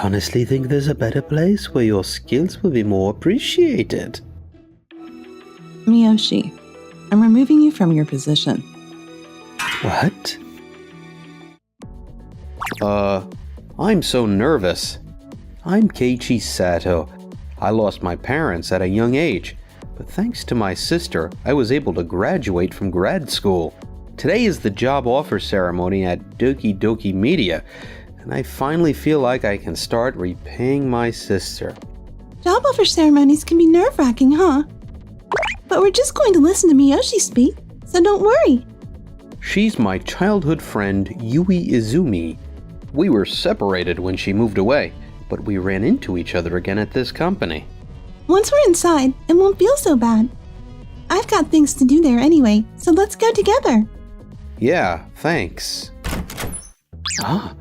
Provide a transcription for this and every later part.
honestly think there's a better place where your skills will be more appreciated. Miyoshi, I'm removing you from your position. What? I'm so nervous. I'm Keiichi Sato. I lost my parents at a young age, but thanks to my sister, I was able to graduate from grad school. Today is the job offer ceremony at Doki Doki Media, and I finally feel like I can start repaying my sister. Job offer ceremonies can be nerve-wracking, huh? But we're just going to listen to Miyoshi speak, so don't worry. She's my childhood friend, Yui Izumi. We were separated when she moved away, but we ran into each other again at this company. Once we're inside, it won't feel so bad. I've got things to do there anyway, so let's go together. Yeah, thanks. Ah,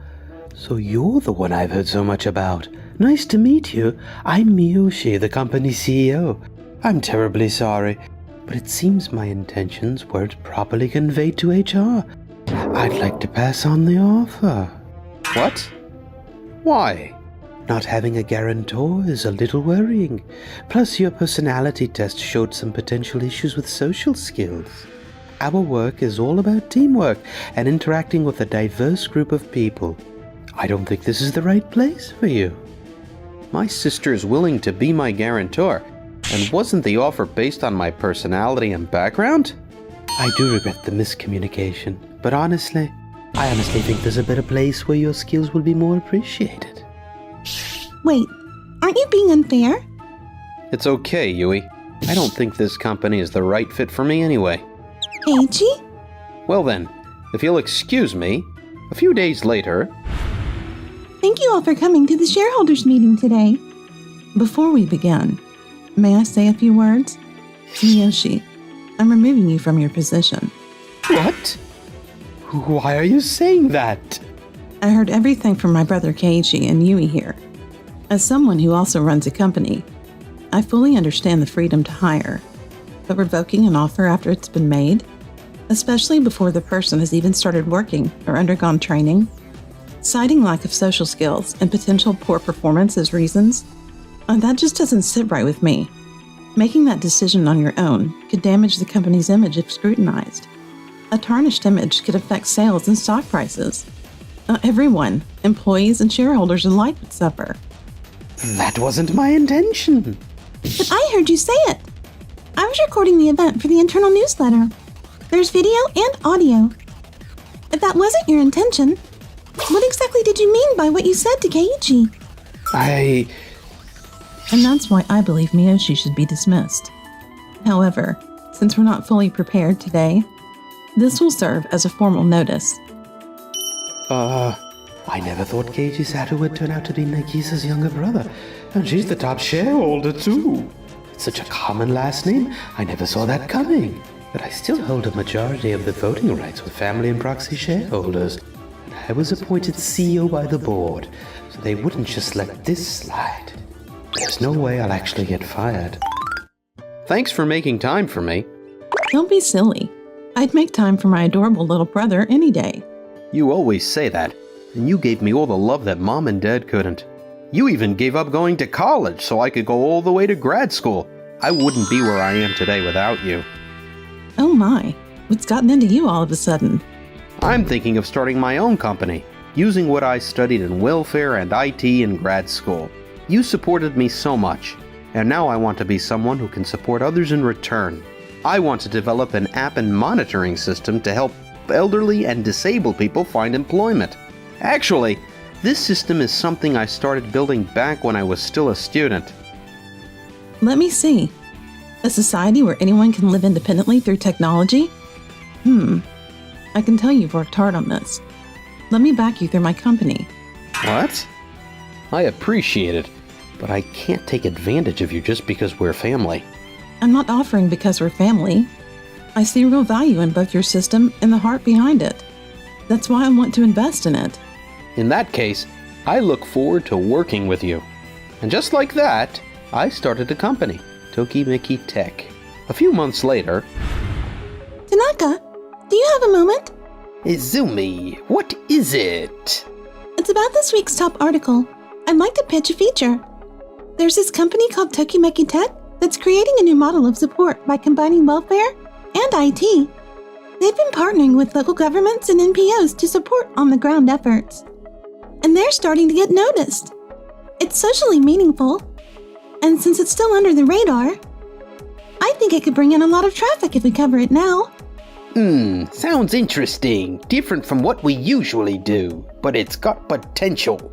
so you're the one I've heard so much about. Nice to meet you. I'm Miyoshi, the company CEO. I'm terribly sorry, but it seems my intentions weren't properly conveyed to HR. I'd like to pass on the offer. What? Why? Not having a guarantor is a little worrying. Plus, your personality test showed some potential issues with social skills. Our work is all about teamwork and interacting with a diverse group of people. I don't think this is the right place for you. My sister is willing to be my guarantor, and wasn't the offer based on my personality and background? I do regret the miscommunication, but I honestly think there's a better place where your skills will be more appreciated. Wait, aren't you being unfair? It's okay, Yui. I don't think this company is the right fit for me anyway. Keiichi? Well then, if you'll excuse me, a few days later... Thank you all for coming to the shareholders meeting today. Before we begin, may I say a few words? Miyoshi, I'm removing you from your position. What? Why are you saying that? I heard everything from my brother Keiichi and Yui here. As someone who also runs a company, I fully understand the freedom to hire, but revoking an offer after it's been made, especially before the person has even started working or undergone training, citing lack of social skills and potential poor performance as reasons, that just doesn't sit right with me. Making that decision on your own could damage the company's image if scrutinized. A tarnished image could affect sales and stock prices. Everyone, employees and shareholders alike, would suffer. That wasn't my intention. But I heard you say it. I was recording the event for the internal newsletter. There's video and audio. If that wasn't your intention, what exactly did you mean by what you said to Keiichi? And that's why I believe Miyoshi should be dismissed. However, since we're not fully prepared today, this will serve as a formal notice. I never thought Keiichi Sato would turn out to be Nagisa's younger brother. And she's the top shareholder, too. It's such a common last name, I never saw that coming. But I still hold a majority of the voting rights with family and proxy shareholders. And I was appointed CEO by the board, so they wouldn't just let this slide. There's no way I'll actually get fired. Thanks for making time for me. Don't be silly. I'd make time for my adorable little brother any day. You always say that, and you gave me all the love that Mom and Dad couldn't. You even gave up going to college so I could go all the way to grad school. I wouldn't be where I am today without you. Oh my, what's gotten into you all of a sudden? I'm thinking of starting my own company, using what I studied in welfare and IT in grad school. You supported me so much, and now I want to be someone who can support others in return. I want to develop an app and monitoring system to help elderly and disabled people find employment. Actually, this system is something I started building back when I was still a student. Let me see. A society where anyone can live independently through technology? I can tell you've worked hard on this. Let me back you through my company. What? I appreciate it, but I can't take advantage of you just because we're family. I'm not offering because we're family. I see real value in both your system and the heart behind it. That's why I want to invest in it. In that case, I look forward to working with you. And just like that, I started a company, Tokimeki Tech. A few months later... Tanaka, do you have a moment? Izumi, what is it? It's about this week's top article. I'd like to pitch a feature. There's this company called Tokimeki Tech that's creating a new model of support by combining welfare and IT. They've been partnering with local governments and NPOs to support on-the-ground efforts. And they're starting to get noticed. It's socially meaningful, and since it's still under the radar, I think it could bring in a lot of traffic if we cover it now. Sounds interesting. Different from what we usually do, but it's got potential.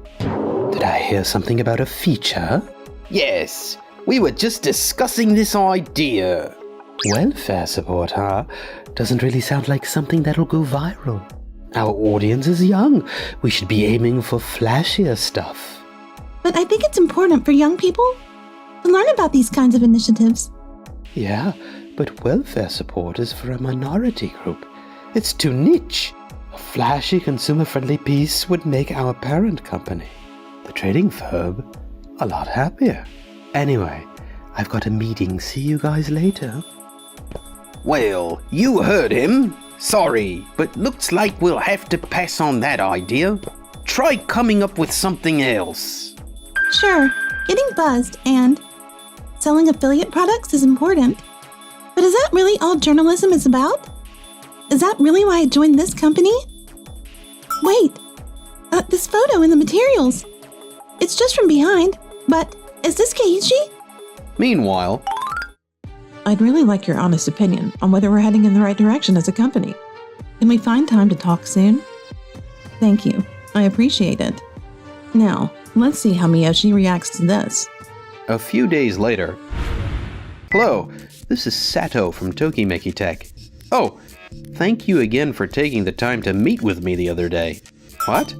Did I hear something about a feature? Yes, we were just discussing this idea. Welfare support, huh? Doesn't really sound like something that'll go viral. Our audience is young. We should be aiming for flashier stuff. But I think it's important for young people to learn about these kinds of initiatives. Yeah, but welfare support is for a minority group. It's too niche. A flashy, consumer-friendly piece would make our parent company, the trading firm, a lot happier. Anyway, I've got a meeting. See you guys later. Well, you heard him. Sorry, but looks like we'll have to pass on that idea. Try coming up with something else. Sure, getting buzzed and selling affiliate products is important. But is that really all journalism is about? Is that really why I joined this company? Wait, this photo in the materials. It's just from behind, but is this Keiichi? Meanwhile, I'd really like your honest opinion on whether we're heading in the right direction as a company. Can we find time to talk soon? Thank you. I appreciate it. Now, let's see how Miyoshi reacts to this. a few days later. Hello, this is Sato from Tokimeki Tech. Oh, thank you again for taking the time to meet with me the other day. What?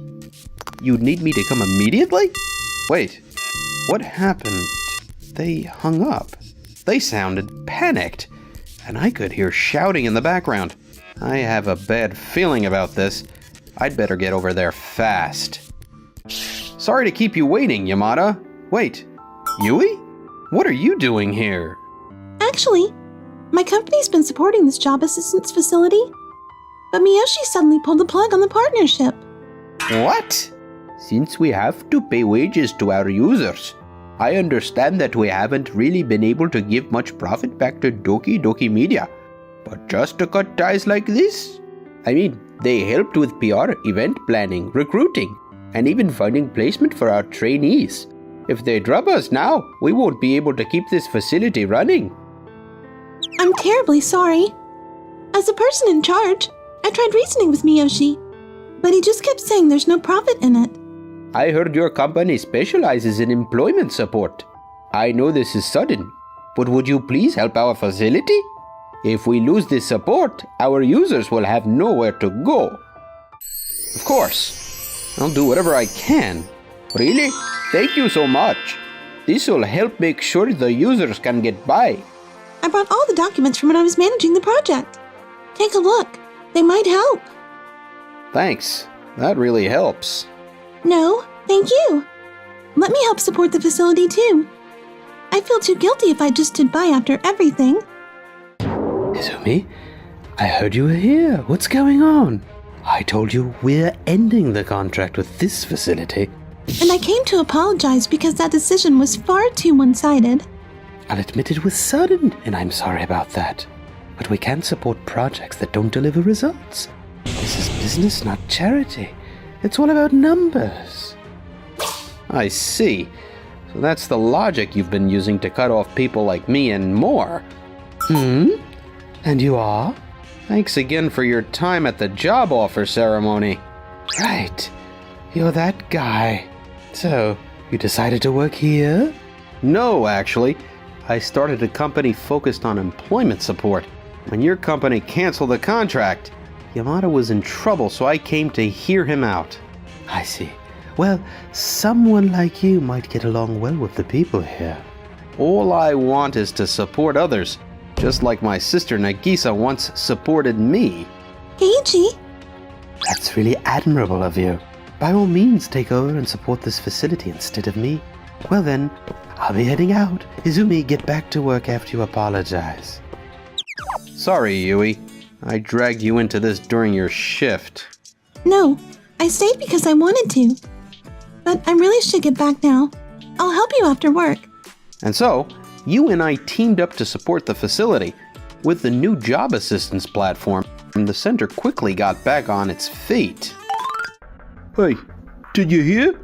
You'd need me to come immediately? Wait, what happened? They hung up. They sounded panicked, and I could hear shouting in the background. I have a bad feeling about this. I'd better get over there fast. Sorry to keep you waiting, Yamada. Wait, Yui? What are you doing here? Actually, my company's been supporting this job assistance facility, but Miyoshi suddenly pulled the plug on the partnership. What? Since we have to pay wages to our users, I understand that we haven't really been able to give much profit back to Doki Doki Media. But just to cut ties like this? I mean, they helped with PR, event planning, recruiting, and even finding placement for our trainees. If they drop us now, we won't be able to keep this facility running. I'm terribly sorry. As the person in charge, I tried reasoning with Miyoshi, but he just kept saying there's no profit in it. I heard your company specializes in employment support. I know this is sudden, but would you please help our facility? If we lose this support, our users will have nowhere to go. Of course, I'll do whatever I can. Really? Thank you so much. This will help make sure the users can get by. I brought all the documents from when I was managing the project. Take a look. They might help. Thanks. That really helps. No, thank you. Let me help support the facility too. I feel too guilty if I just stood by after everything. Izumi, I heard you were here. What's going on? I told you we're ending the contract with this facility. And I came to apologize because that decision was far too one-sided. I'll admit it was sudden, and I'm sorry about that. But we can't support projects that don't deliver results. This is business, not charity. It's all about numbers. I see. So that's the logic you've been using to cut off people like me and more. And you are? Thanks again for your time at the job offer ceremony. Right. You're that guy. So, you decided to work here? No, actually. I started a company focused on employment support. When your company canceled the contract, Yamada was in trouble, so I came to hear him out. I see. Well, someone like you might get along well with the people here. All I want is to support others, just like my sister Nagisa once supported me. Keiichi? That's really admirable of you. By all means, take over and support this facility instead of me. Well then, I'll be heading out. Izumi, get back to work after you apologize. Sorry, Yui. I dragged you into this during your shift. No, I stayed because I wanted to. but I really should get back now. I'll help you after work. And so, you and I teamed up to support the facility. With the new job assistance platform, the center quickly got back on its feet. Hey, did you hear?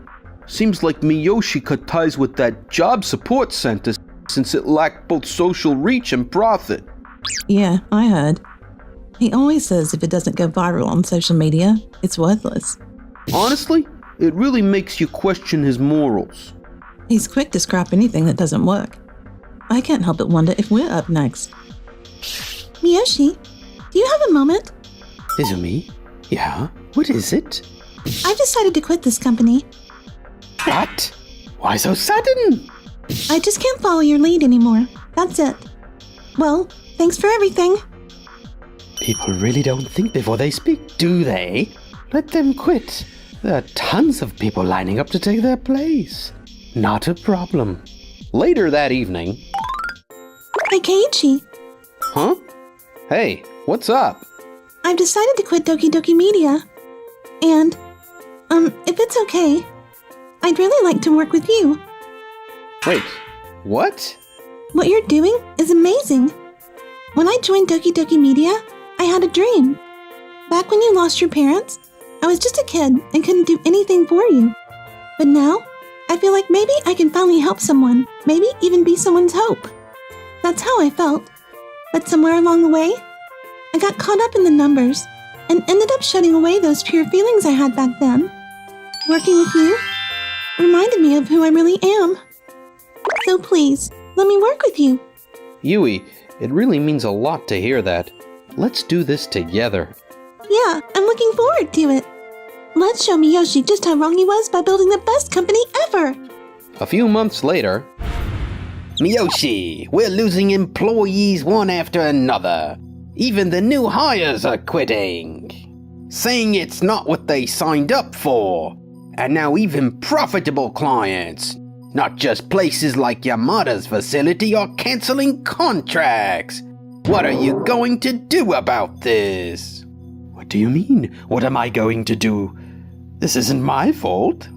Seems like Miyoshi cut ties with that job support center since it lacked both social reach and profit. Yeah, I heard. He always says if it doesn't go viral on social media, it's worthless. Honestly, it really makes you question his morals. He's quick to scrap anything that doesn't work. I can't help but wonder if we're up next. Miyoshi, do you have a moment? Izumi? Yeah? What is it? I've decided to quit this company. What? Why so sudden? I just can't follow your lead anymore. That's it. Well, thanks for everything. People really don't think before they speak, do they? Let them quit. There are tons of people lining up to take their place. Not a problem. Later that evening... Hey, Keiichi. Huh? Hey, what's up? I've decided to quit Doki Doki Media. And, if it's okay, I'd really like to work with you. Wait, what? What you're doing is amazing. When I joined Doki Doki Media, I had a dream. Back when you lost your parents, I was just a kid and couldn't do anything for you. But now, I feel like maybe I can finally help someone, maybe even be someone's hope. That's how I felt. But somewhere along the way, I got caught up in the numbers and ended up shutting away those pure feelings I had back then. Working with you reminded me of who I really am. So please, let me work with you. Yui, it really means a lot to hear that. Let's do this together. Yeah, I'm looking forward to it. Let's show Miyoshi just how wrong he was by building the best company ever. A few months later... Miyoshi, we're losing employees one after another. Even the new hires are quitting. Saying it's not what they signed up for. And now even profitable clients, not just places like Yamada's facility, are canceling contracts. What are you going to do about this? What do you mean? What am I going to do? This isn't my fault.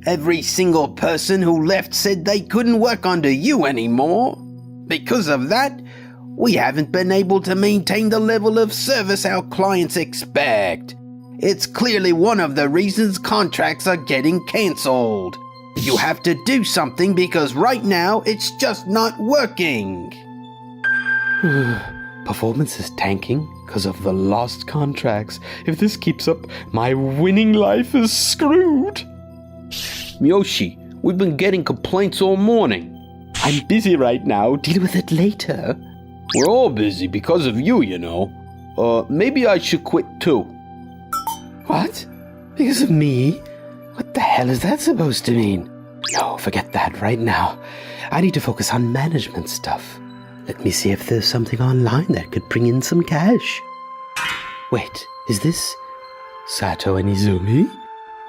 Every single person who left said they couldn't work under you anymore. Because of that, we haven't been able to maintain the level of service our clients expect. It's clearly one of the reasons contracts are getting cancelled. You have to do something because right now it's just not working. Performance is tanking because of the lost contracts. If this keeps up, my winning life is screwed. Miyoshi, we've been getting complaints all morning. I'm busy right now. Deal with it later. We're all busy because of you, you know. Maybe I should quit too. What? Because of me? What the hell is that supposed to mean? No, forget that right now. I need to focus on management stuff. Let me see if there's something online that could bring in some cash. Wait, is this Sato and Izumi?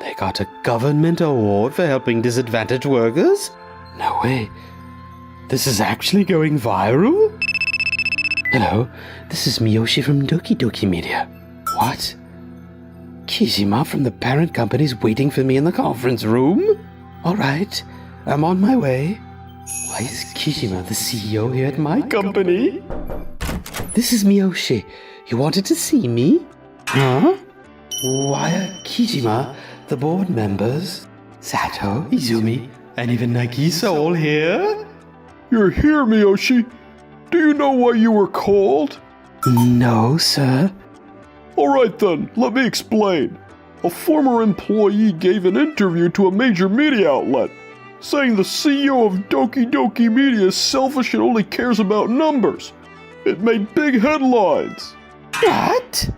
They got a government award for helping disadvantaged workers? No way. This is actually going viral? Hello, this is Miyoshi from Doki Doki Media. What? Kijima from the parent company's waiting for me in the conference room? Alright, I'm on my way. Why is Kijima the CEO here at my company? This is Miyoshi. You wanted to see me? Huh? Why are Kijima, the board members, Sato, Izumi, and even Nagisa all here? You're here, Miyoshi. Do you know why you were called? No, sir. Alright then, let me explain. A former employee gave an interview to a major media outlet, saying the CEO of Doki Doki Media is selfish and only cares about numbers. It made big headlines. What?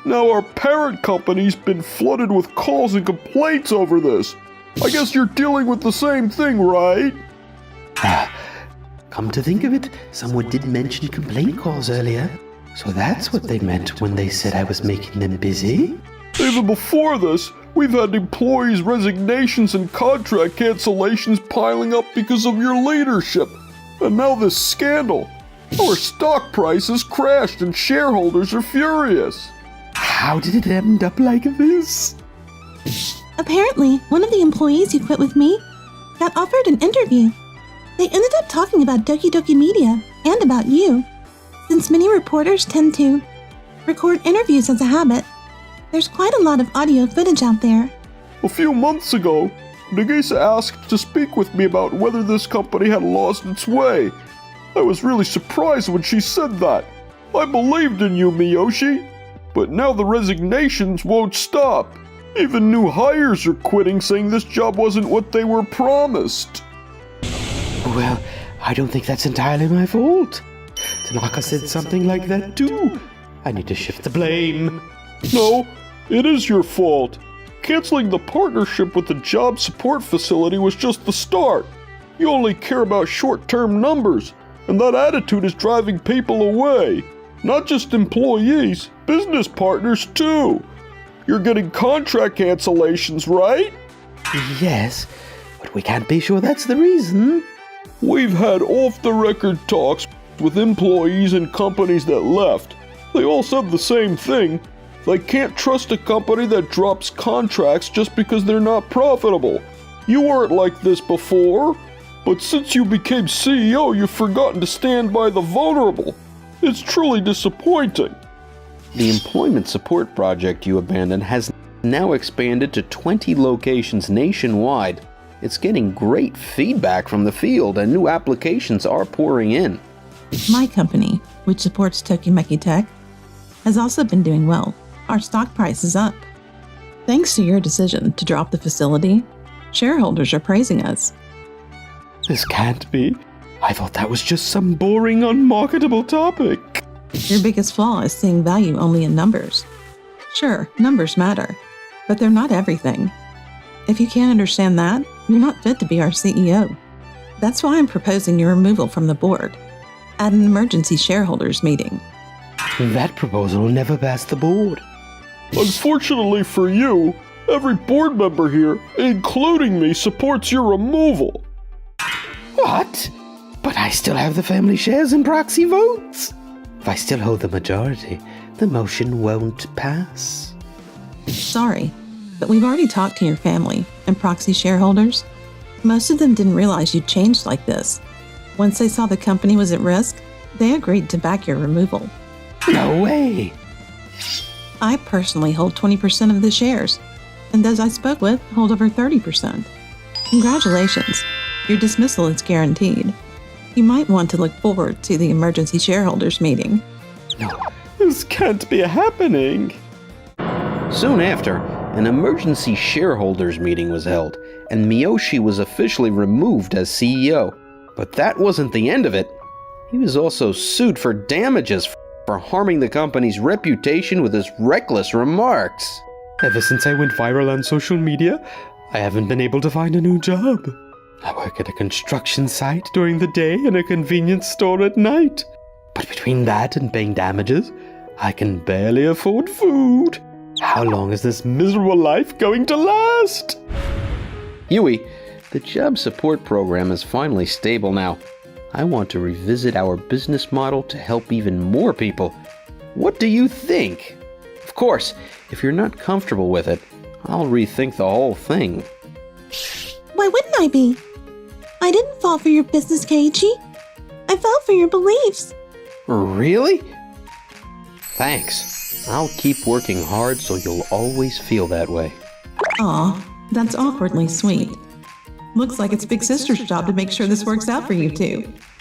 Now our parent company's been flooded with calls and complaints over this. I guess you're dealing with the same thing, right? Come to think of it, someone did mention complaint calls earlier. So that's what they meant when they said I was making them busy? Even before this, we've had employees' resignations and contract cancellations piling up because of your leadership. And now this scandal. Our stock price has crashed and shareholders are furious. How did it end up like this? Apparently, one of the employees who quit with me got offered an interview. They ended up talking about Doki Doki Media and about you. Since many reporters tend to record interviews as a habit, there's quite a lot of audio footage out there. A few months ago, Nagisa asked to speak with me about whether this company had lost its way. I was really surprised when she said that. I believed in you, Miyoshi. But now the resignations won't stop. Even new hires are quitting, saying this job wasn't what they were promised. Well, I don't think that's entirely my fault. Tanaka said something like that too. I need to shift the blame. No, it is your fault. Canceling the partnership with the job support facility was just the start. You only care about short-term numbers, and that attitude is driving people away. Not just employees, business partners too. You're getting contract cancellations, right? Yes, but we can't be sure that's the reason. We've had off-the-record talks with employees and companies that left. They all said the same thing. They can't trust a company that drops contracts just because they're not profitable. You weren't like this before, but since you became CEO, you've forgotten to stand by the vulnerable. It's truly disappointing. The employment support project you abandoned has now expanded to 20 locations nationwide. It's getting great feedback from the field and new applications are pouring in. My company, which supports Tokimeki Tech, has also been doing well. Our stock price is up. Thanks to your decision to drop the facility, shareholders are praising us. This can't be. I thought that was just some boring, unmarketable topic. Your biggest flaw is seeing value only in numbers. Sure, numbers matter, but they're not everything. If you can't understand that, you're not fit to be our CEO. That's why I'm proposing your removal from the board at an emergency shareholders meeting. That proposal will never pass the board. Unfortunately for you, every board member here, including me, supports your removal. What? But I still have the family shares and proxy votes. If I still hold the majority, the motion won't pass. Sorry, but we've already talked to your family and proxy shareholders. Most of them didn't realize you'd changed like this. Once they saw the company was at risk, they agreed to back your removal. No way. I personally hold 20% of the shares, and those I spoke with hold over 30%. Congratulations, your dismissal is guaranteed. You might want to look forward to the emergency shareholders meeting. No, this can't be happening. Soon after, an emergency shareholders meeting was held, and Miyoshi was officially removed as CEO. But that wasn't the end of it. He was also sued for damages for harming the company's reputation with his reckless remarks. Ever since I went viral on social media, I haven't been able to find a new job. I work at a construction site during the day and a convenience store at night. But between that and paying damages, I can barely afford food. How long is this miserable life going to last? Yui, the job support program is finally stable now. I want to revisit our business model to help even more people. What do you think? Of course, if you're not comfortable with it, I'll rethink the whole thing. Why wouldn't I be? I didn't fall for your business, Keiichi. I fell for your beliefs. Really? Thanks. I'll keep working hard so you'll always feel that way. Aw, that's awkwardly sweet. Looks like it's Big Sister's job to make sure this works out for you two.